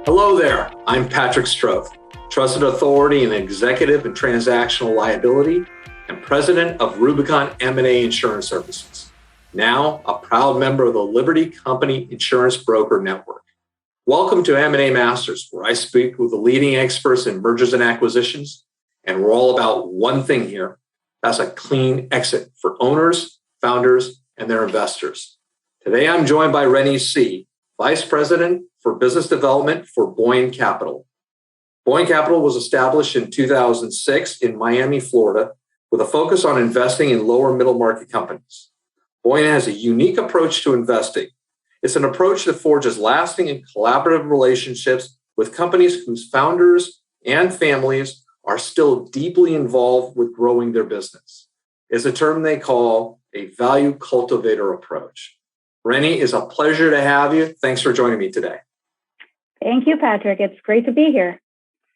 Hello there, I'm Patrick Stroth, Trusted Authority in Executive and Transactional Liability and President of Rubicon M&A Insurance Services, now a proud member of the Liberty Company Insurance Broker Network. Welcome to M&A Masters, where I speak with the leading experts in mergers and acquisitions, and we're all about one thing here. That's a clean exit for owners, founders, and their investors. Today, I'm joined by Renny Sie, Vice President for Business Development for Boyne Capital. Boyne Capital was established in 2006 in Miami, Florida, with a focus on investing in lower middle market companies. Boyne has a unique approach to investing. It's an approach that forges lasting and collaborative relationships with companies whose founders and families are still deeply involved with growing their business. It's a term they call a value cultivator approach. Renny, it's a pleasure to have you. Thanks for joining me today. Thank you, Patrick. It's great to be here.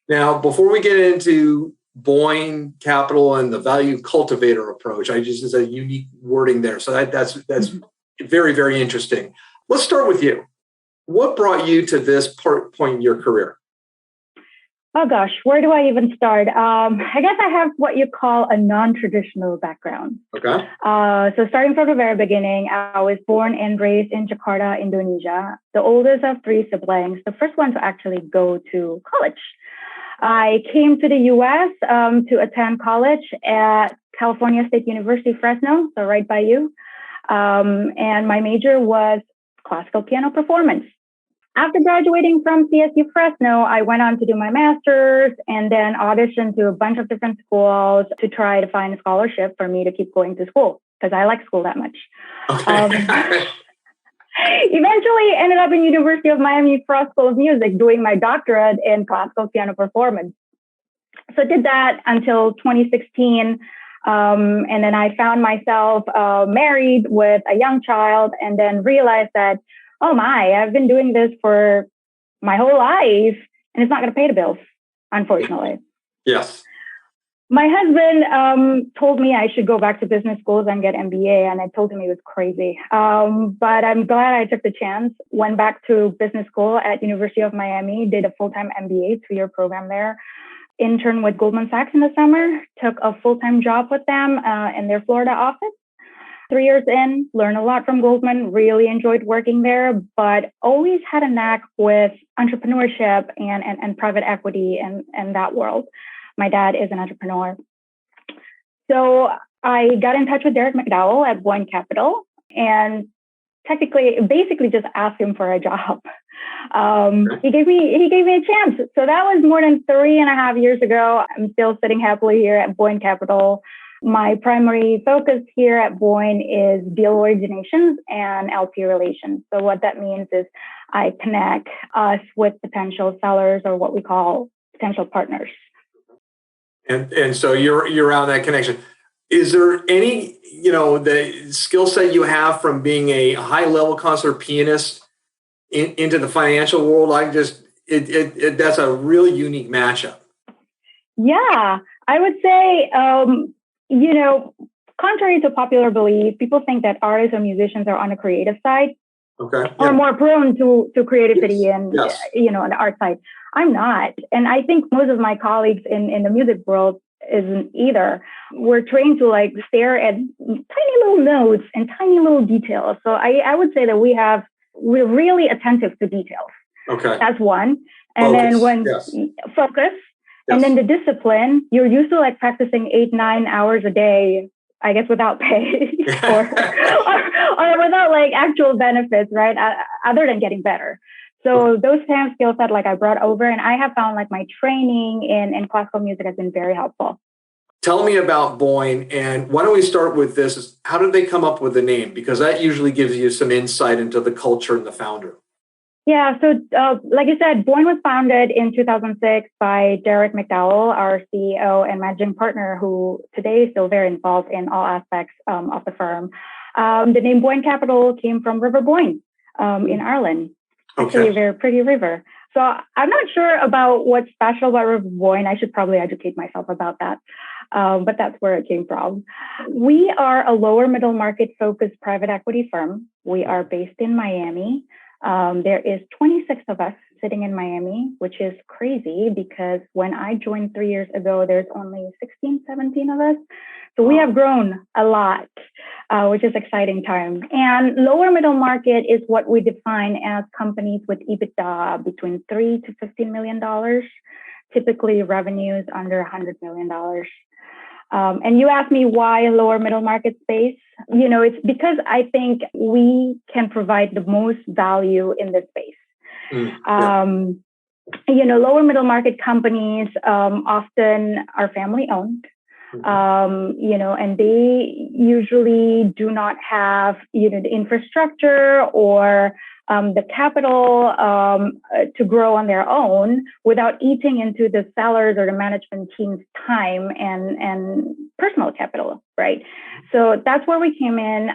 Now, before we get into Boyne Capital and the value cultivator approach, is a unique wording there. So that's very, very interesting. Let's start with you. What brought you to this point in your career? Oh gosh, where do I even start? I guess I have what you call a non-traditional background. Okay. So starting from the very beginning, I was born and raised in Jakarta, Indonesia, the oldest of three siblings, the first one to actually go to college. I came to the U.S. To attend college at California State University, Fresno, so right by you. And my major was classical piano performance. After graduating from CSU Fresno, I went on to do my master's and then auditioned to a bunch of different schools to try to find a scholarship for me to keep going to school because I like school that much. Okay. Eventually ended up in University of Miami Frost School of Music doing my doctorate in classical piano performance. So did that until 2016. And then I found myself married with a young child and then realized that, oh my, I've been doing this for my whole life and it's not going to pay the bills, unfortunately. Yes. My husband told me I should go back to business schools and get MBA, and I told him he was crazy. But I'm glad I took the chance, went back to business school at University of Miami, did a full-time MBA, 2-year program there, interned with Goldman Sachs in the summer, took a full-time job with them in their Florida office. 3 years in, learned a lot from Goldman, really enjoyed working there, but always had a knack with entrepreneurship and private equity and that world. My dad is an entrepreneur. So I got in touch with Derek McDowell at Boyne Capital and basically just asked him for a job. He gave me a chance. So that was more than 3.5 years ago. I'm still sitting happily here at Boyne Capital. My primary focus here at Boyne is deal originations and LP relations. So what that means is I connect us with potential sellers or what we call potential partners. And so you're around that connection. Is there any, the skill set you have from being a high level concert pianist into the financial world? That's a really unique matchup. Yeah, I would say, contrary to popular belief, people think that artists or musicians are on the creative side. Okay. Or more prone to creativity yes. and, yes. On the art side. I'm not. And I think most of my colleagues in the music world isn't either. We're trained to stare at tiny little notes and tiny little details. So I would say that we're really attentive to details. Okay. That's one. And focus. Then focus. Yes. And then the discipline, you're used to practicing 8-9 hours a day, I guess, without pay or without actual benefits, right? Other than getting better. So those kind of skill set I brought over, and I have found my training in classical music has been very helpful. Tell me about Boyne, and why don't we start with this? Is how did they come up with the name? Because that usually gives you some insight into the culture and the founder. Yeah, so like I said, Boyne was founded in 2006 by Derek McDowell, our CEO and managing partner, who today is still very involved in all aspects of the firm. The name Boyne Capital came from River Boyne in Ireland. Actually, a very pretty river. So I'm not sure about what's special about River Boyne. I should probably educate myself about that. But that's where it came from. We are a lower middle market focused private equity firm. We are based in Miami. There is 26 of us sitting in Miami, which is crazy because when I joined 3 years ago, there's only 16, 17 of us. So we have grown a lot, which is exciting time. And lower middle market is what we define as companies with EBITDA between $3 to $15 million, typically revenues under $100 million. And you asked me why lower middle market space. It's because I think we can provide the most value in this space. Lower middle market companies often are family owned. And they usually do not have, the infrastructure or the capital to grow on their own without eating into the sellers or the management team's time and personal capital, right? So that's where we came in.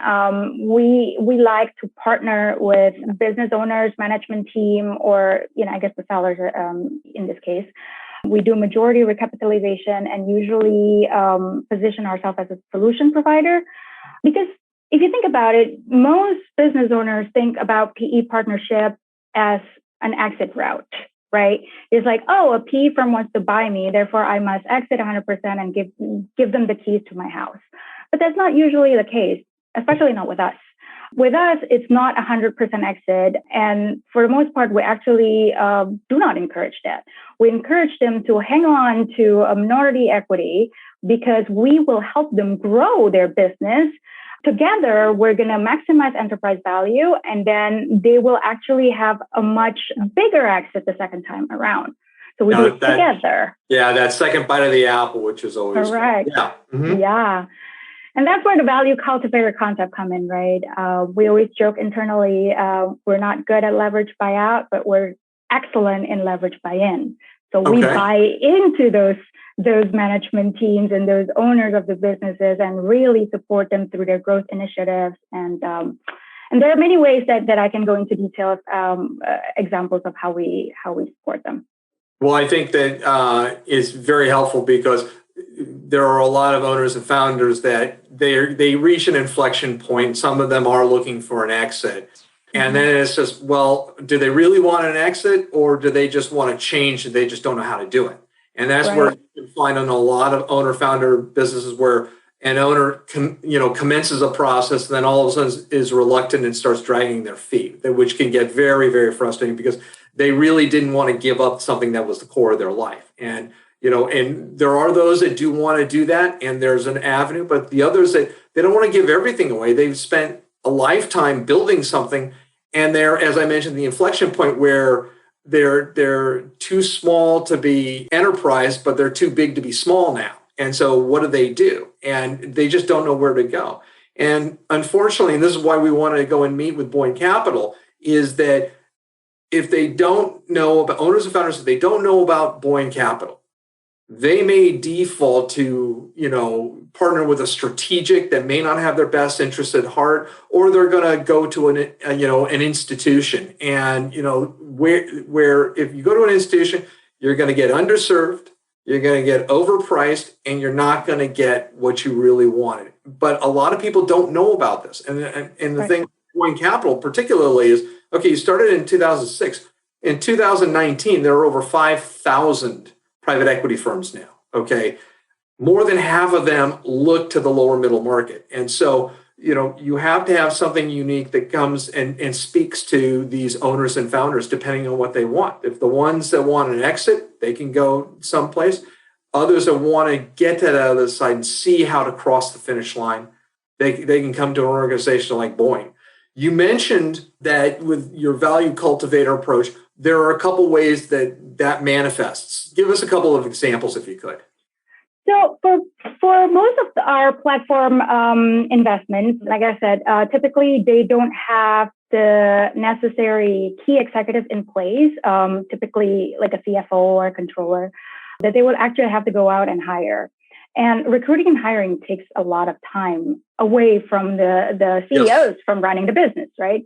We like to partner with business owners, management team, or, I guess the sellers in this case. We do majority recapitalization and usually position ourselves as a solution provider because if you think about it, most business owners think about PE partnership as an exit route, right? It's like, a PE firm wants to buy me, therefore I must exit 100% and give them the keys to my house. But that's not usually the case, especially not with us. With us, it's not 100% exit. And for the most part, we actually do not encourage that. We encourage them to hang on to a minority equity because we will help them grow their business. Together, we're going to maximize enterprise value, and then they will actually have a much bigger exit the second time around. So we do it together. Yeah, that second bite of the apple, which is always correct. Yeah. Mm-hmm. Yeah. And that's where the value cultivator concept come in, right? We always joke internally, we're not good at leverage buyout, but we're excellent in leverage buy-in. So we buy into those management teams and those owners of the businesses and really support them through their growth initiatives. And there are many ways that I can go into details, examples of how we support them. Well, I think that is very helpful because there are a lot of owners and founders that they reach an inflection point. Some of them are looking for an exit. And then it's just, well, do they really want an exit or do they just want to change and they just don't know how to do it? And that's where you can find in a lot of owner-founder businesses where an owner commences a process, then all of a sudden is reluctant and starts dragging their feet, which can get very, very frustrating because they really didn't want to give up something that was the core of their life. And and there are those that do want to do that, and there's an avenue, but the others that they don't want to give everything away. They've spent a lifetime building something, and they're, as I mentioned, the inflection point where they're too small to be enterprise, but they're too big to be small now. And so what do? And they just don't know where to go. And unfortunately, and this is why we want to go and meet with Boyne Capital, is that if they don't know about owners and founders, if they don't know about Boyne Capital, they may default to, partner with a strategic that may not have their best interest at heart, or they're going to go to an institution. And, where if you go to an institution, you're going to get underserved, you're going to get overpriced, and you're not going to get what you really wanted. But a lot of people don't know about this. And the thing with Boyne Capital particularly is, you started in 2006. In 2019, there are over 5,000 private equity firms now, More than half of them look to the lower middle market. And so, you have to have something unique that comes and speaks to these owners and founders, depending on what they want. If the ones that want an exit, they can go someplace. Others that want to get to the other side and see how to cross the finish line, they can come to an organization like Boeing. You mentioned that with your value cultivator approach, there are a couple ways that manifests. Give us a couple of examples, if you could. So for most of our platform investments, like I said, typically they don't have the necessary key executives in place, typically like a CFO or a controller, that they would actually have to go out and hire. And recruiting and hiring takes a lot of time away from the CEOs from running the business, right?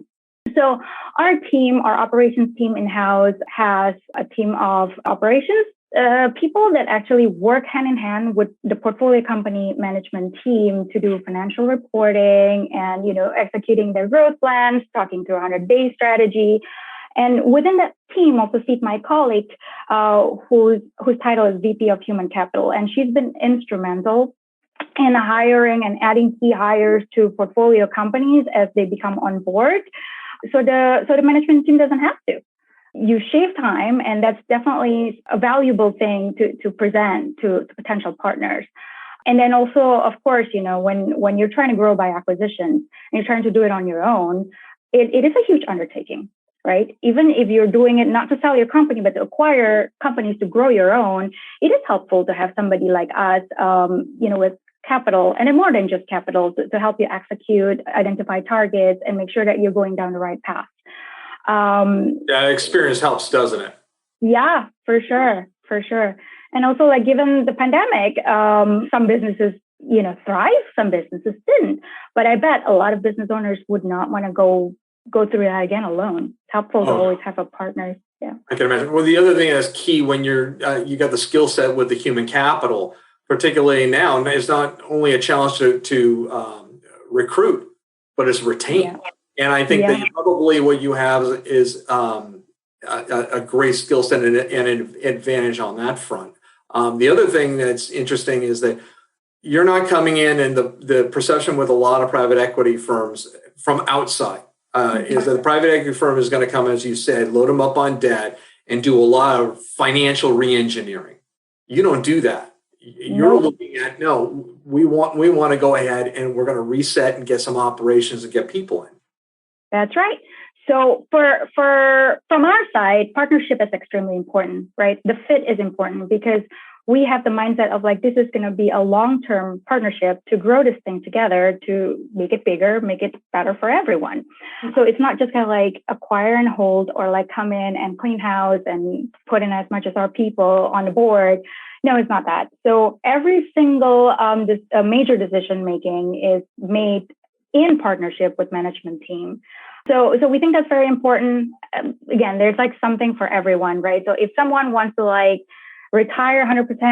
So our team, our operations team in-house has a team of operations people that actually work hand in hand with the portfolio company management team to do financial reporting and, executing their growth plans, talking through 100-day strategy. And within that team, also seat my colleague, whose title is VP of Human Capital, and she's been instrumental in hiring and adding key hires to portfolio companies as they become on board. So the management team doesn't have to. You shave time, and that's definitely a valuable thing to present to potential partners. And then also, of course, when you're trying to grow by acquisition and you're trying to do it on your own, it is a huge undertaking, right? Even if you're doing it not to sell your company, but to acquire companies to grow your own, it is helpful to have somebody like us, with capital, and then more than just capital, to help you execute, identify targets, and make sure that you're going down the right path. Experience helps, doesn't it? Yeah, for sure. And also, like, given the pandemic, some businesses, thrive, some businesses didn't. But I bet a lot of business owners would not want to go through that again alone. It's helpful to always have a partner. Yeah, I can imagine. Well, the other thing that's key when you got the skill set with the human capital, particularly now, is not only a challenge to recruit, but it's retain. Yeah. And I think that probably what you have is a great skill set and an advantage on that front. The other thing that's interesting is that you're not coming in, and the perception with a lot of private equity firms from outside is that the private equity firm is going to come, as you said, load them up on debt and do a lot of financial re-engineering. You don't do that. You're looking at, we want to go ahead and we're going to reset and get some operations and get people in. That's right. So from our side, partnership is extremely important, right? The fit is important because we have the mindset of like, this is going to be a long-term partnership to grow this thing together, to make it bigger, make it better for everyone. So it's not just kind of like acquire and hold, or like come in and clean house and put in as much as our people on the board. No, it's not that. So every single major decision making is made in partnership with management team. So we think that's very important. Again, there's like something for everyone, right? So if someone wants to like retire 100%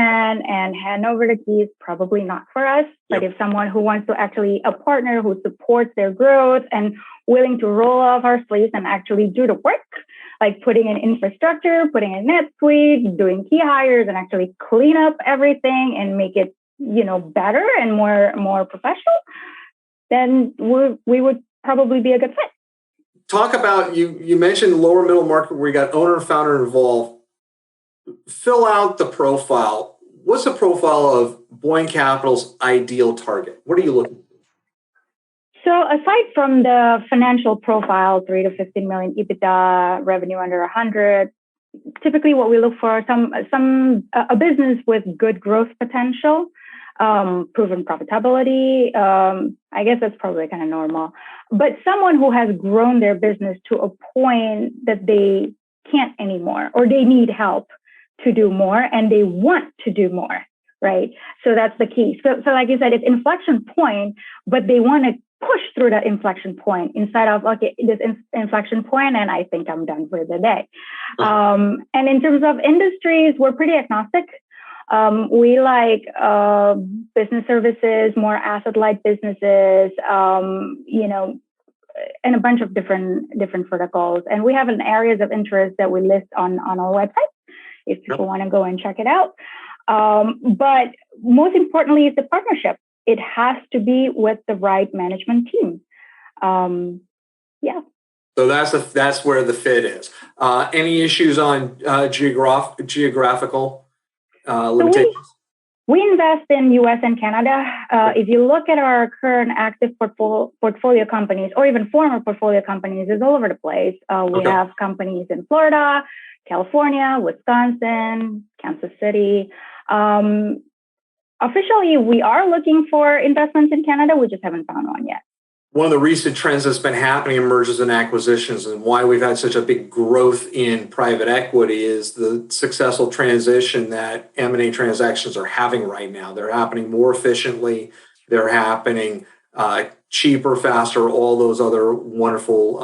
and hand over the keys, probably not for us. But if someone who wants to actually a partner who supports their growth and willing to roll off our sleeves and actually do the work, like putting in infrastructure, putting in NetSuite, doing key hires, and actually clean up everything and make it, better and more professional, then we would probably be a good fit. Talk about, you mentioned lower middle market where you got owner and founder involved. Fill out the profile. What's the profile of Boyne Capital's ideal target? What are you looking for? So aside from the financial profile, 3 to 15 million EBITDA, revenue under 100, typically what we look for a business with good growth potential, proven profitability. I guess that's probably kind of normal, but someone who has grown their business to a point that they can't anymore, or they need help to do more and they want to do more, right? So that's the key. So like you said, it's inflection point, but they want to push through that inflection point instead of, okay, this inflection point and I think I'm done for the day. And in terms of industries, we're pretty agnostic. We like business services, more asset-light businesses, and a bunch of different verticals. And we have an areas of interest that we list on our website if people want to go and check it out. But most importantly is the partnership. It has to be with the right management team. So that's where the fit is. Any issues on geographical limitations? So we invest in US and Canada. If you look at our current active portfolio companies, or even former portfolio companies, it's all over the place. We have companies in Florida, California, Wisconsin, Kansas City. Officially, we are looking for investments in Canada. We just haven't found one yet. One of the recent trends that's been happening in mergers and acquisitions, and why we've had such a big growth in private equity, is the successful transition that M&A transactions are having right now. They're happening more efficiently. They're happening cheaper, faster, all those other wonderful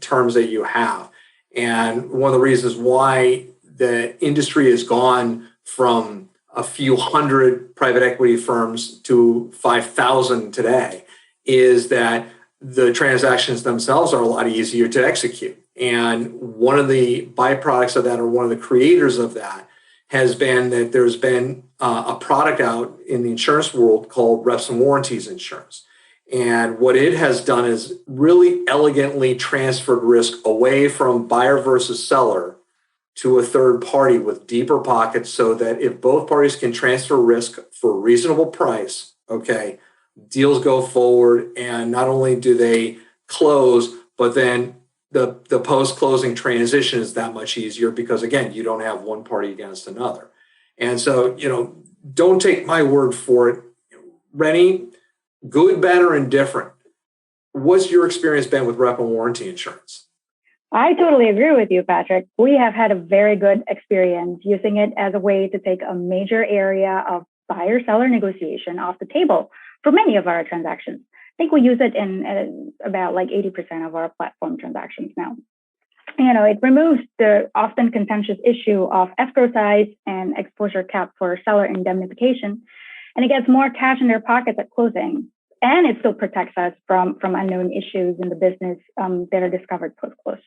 terms that you have. And one of the reasons why the industry has gone from a few hundred private equity firms to 5,000 today is that the transactions themselves are a lot easier to execute. And one of the byproducts of that, or one of the creators of that, has been that there's been a product out in the insurance world called reps and warranties insurance. And what it has done is really elegantly transferred risk away from buyer versus seller to a third party with deeper pockets, so that if both parties can transfer risk for a reasonable price, okay, deals go forward, and not only do they close, but then the post-closing transition is that much easier because, again, you don't have one party against another. And so, don't take my word for it. Renny, good, bad, or indifferent, what's your experience been with rep and warranty insurance? I totally agree with you, Patrick. We have had a very good experience using it as a way to take a major area of buyer-seller negotiation off the table for many of our transactions. I think we use it in about like 80% of our platform transactions now. It removes the often contentious issue of escrow size and exposure cap for seller indemnification, and it gets more cash in their pockets at closing. And it still protects us from unknown issues in the business that are discovered post-close.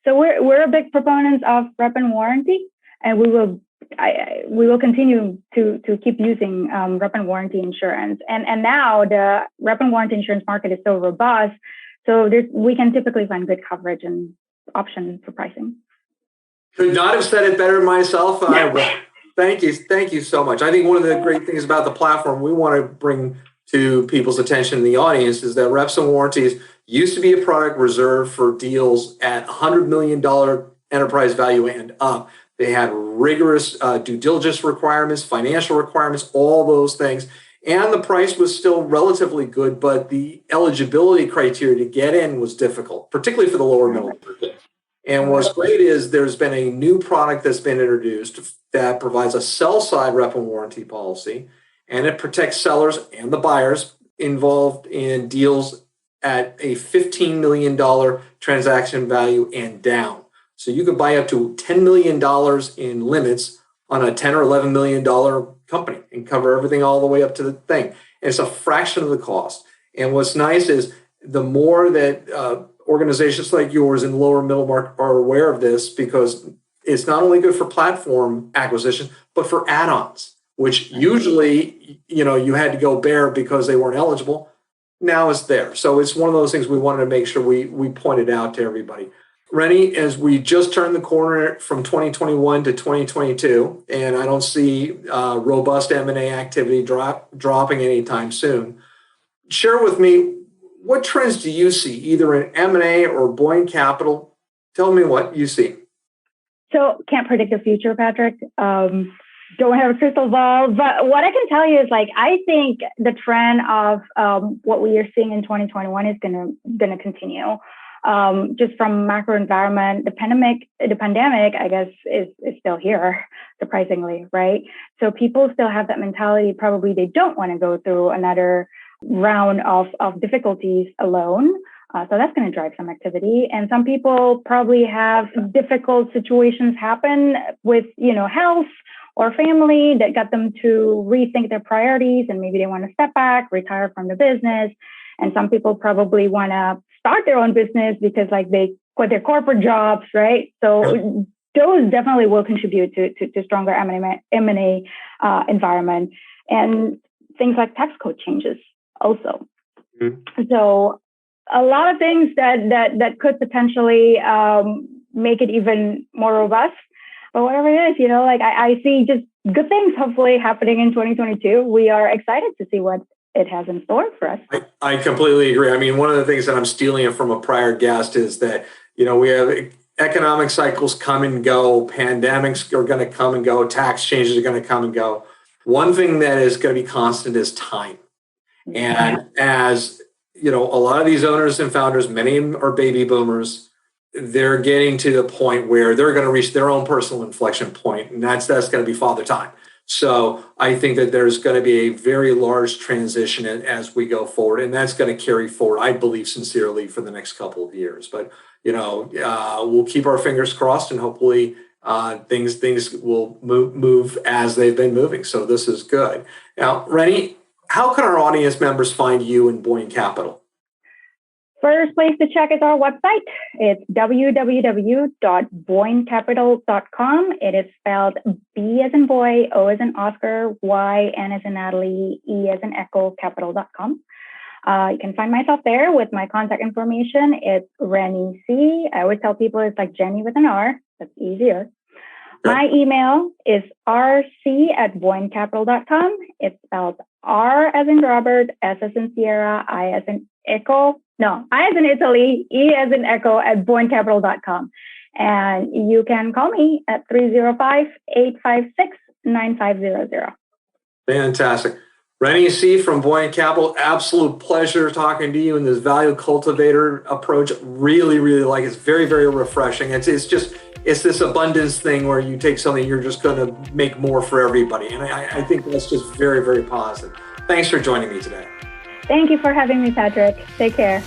So we're a big proponents of rep and warranty, and we will continue to keep using rep and warranty insurance. And now the rep and warranty insurance market is so robust, so we can typically find good coverage and options for pricing. Could not have said it better myself. Thank you so much. I think one of the great things about the platform we want to bring to people's attention in the audience is that reps and warranties used to be a product reserved for deals at $100 million enterprise value and up. They had rigorous due diligence requirements, financial requirements, all those things. And the price was still relatively good, but the eligibility criteria to get in was difficult, particularly for the lower middle market. And what's great is there's been a new product that's been introduced that provides a sell-side rep and warranty policy, and it protects sellers and the buyers involved in deals at a $15 million transaction value and down. So you could buy up to $10 million in limits on a $10 or $11 million company and cover everything all the way up to the thing. And it's a fraction of the cost. And what's nice is the more that organizations like yours in lower middle market are aware of this, because it's not only good for platform acquisition, but for add-ons, which usually, you had to go bare because they weren't eligible. Now it's there. So it's one of those things we wanted to make sure we pointed out to everybody. Renny, as we just turned the corner from 2021 to 2022, and I don't see robust M&A activity dropping anytime soon, share with me, what trends do you see either in M&A or Boyne Capital? Tell me what you see. So can't predict the future, Patrick. Don't have a crystal ball, but what I can tell you is I think the trend of what we are seeing in 2021 is gonna continue. Just from macro environment, the pandemic, I guess, is still here, surprisingly, right? So people still have that mentality. Probably they don't want to go through another round of difficulties alone. So that's going to drive some activity. And some people probably have difficult situations happen with, health or family that got them to rethink their priorities, and maybe they want to step back, retire from the business. And some people probably want to start their own business because they quit their corporate jobs, right? So those definitely will contribute to stronger M&A environment, and things like tax code changes also. Mm-hmm. So a lot of things that could potentially make it even more robust. But whatever it is, I see just good things hopefully happening in 2022. We are excited to see what it has in store for us. I completely agree. I mean, one of the things that I'm stealing from a prior guest is that, we have economic cycles come and go, pandemics are going to come and go, tax changes are going to come and go. One thing that is going to be constant is time. And as, a lot of these owners and founders, many of them are baby boomers, they're getting to the point where they're going to reach their own personal inflection point, and that's going to be father time. So I think that there's going to be a very large transition as we go forward, and that's going to carry forward, I believe sincerely, for the next couple of years. But we'll keep our fingers crossed, and hopefully things will move as they've been moving. So this is good. Now, Renny, how can our audience members find you in Boyne Capital? First place to check is our website. It's www.boynecapital.com. It is spelled B as in boy, O as in Oscar, Y, N as in Natalie, E as in Echo, capital.com. You can find myself there with my contact information. It's Renny Sie. I always tell people it's like Jenny with an R. That's easier. Sure. My email is rc@boeingcapital.com. It's spelled R as in Robert, S as in Sierra, I as in Echo. No, I as in Italy, E as in Echo at boeingcapital.com. And you can call me at 305-856-9500. Fantastic. Renny Sie from Boyne Capital, absolute pleasure talking to you in this value cultivator approach. Really, really like it. It's very, very refreshing. It's this abundance thing where you take something, you're just going to make more for everybody. And I think that's just very, very positive. Thanks for joining me today. Thank you for having me, Patrick. Take care.